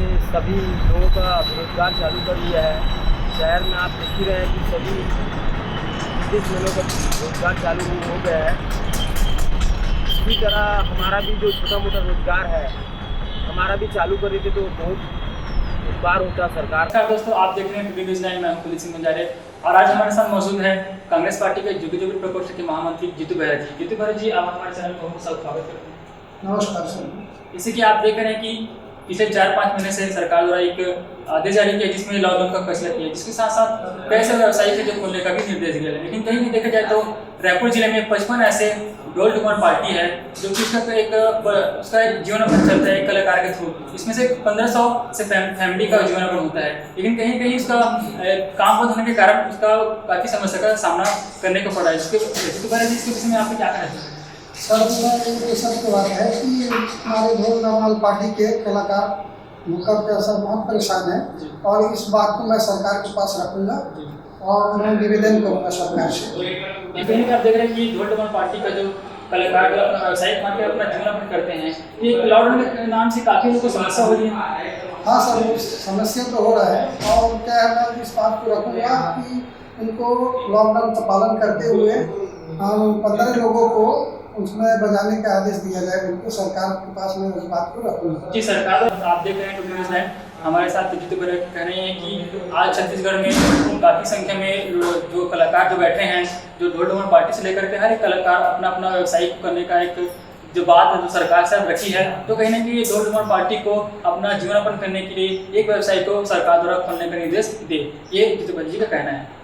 से सभी लोगों का रोजगार चालू कर दिया है। शहर में आप देख ही रहे हैं कि सभी 30 लोगों का रोजगार चालू हो गया है। इसी तरह हमारा भी जो छोटा मोटा रोजगार है हमारा भी चालू कर देते तो बहुत उपकार होता सरकार। नमस्कार दोस्तों, आप देख रहे हैं टीवी न्यूज़ 9। मैं हूं कुलदीप सिंह बंजारे और आज हमारे साथ मौजूद है कांग्रेस पार्टी के जुगजोगी प्रकोष्ठ के महामंत्री जीतू बेहरा जी। जीतू बेहरा जी, आप हमारे चैनल को बहुत स्वागत करते हैं। नमस्कार सर। जैसे कि आप देख रहे हैं कि पिछले 4-5 महीने से सरकार द्वारा एक आदेश जारी किया जिसमें लॉकडाउन का फैसला किया, जिसके साथ साथ कई सारे व्यवसायी के जो खोलने का भी निर्देश दिया है। लेकिन कहीं भी देखा जाए तो रायपुर जिले में 55 ऐसे डोल डुमर पार्टी है जो कि उसका एक जीवनयापन चलता है एक कलाकार के थ्रू। इसमें से 1500 से फैमिली का जीवनयापन होता है। लेकिन कहीं कहीं उसका काम बंद होने के कारण उसका काफ़ी समस्या का सामना करने को पड़ा है। इसके विषय में आप क्या कहना चाहते हैं? सर, ये सत्य बात है कि हमारे ढोल नवाल पार्टी के कलाकार भूखा प्यासा बहुत परेशान है और इस बात को मैं सरकार के पास रखूंगा और मैं निवेदन करूंगा सरकार से। कहीं आप देख रहे हैं कि ढोल डुमर पार्टी का जो कलाकार अपना व्यावसायिक मान के अपना जीवनयापन करते हैं, ये लॉकडाउन के नाम से काफ़ी लोगों को समस्या हो रही है। हाँ सर, समस्या तो हो रहा है और क्या है, मैं इस बात को रखूंगा कि उनको लॉकडाउन का पालन करते हुए हम 15 लोगों को उसमें बजाने का आदेश दिया जाए। उनको सरकार के पास मैं उस बात को रखूंगा। जी सरकार, आप देख रहे हैं टीवी न्यूज़ 9। हमारे साथ जीतू बेहरा कह रहे हैं कि आज छत्तीसगढ़ में काफ़ी संख्या में जो कलाकार जो बैठे हैं, जो ढोल डुमर पार्टी से लेकर के हर एक कलाकार अपना अपना व्यवसाय करने का एक जो बात है जो सरकार से रखी है, तो कहीं ना कहीं ढोल डुमर पार्टी को अपना जीवनयापन करने के लिए एक व्यवसाय को सरकार द्वारा खोलने का निर्देश दे, ये जीतू बेहरा जी का कहना है।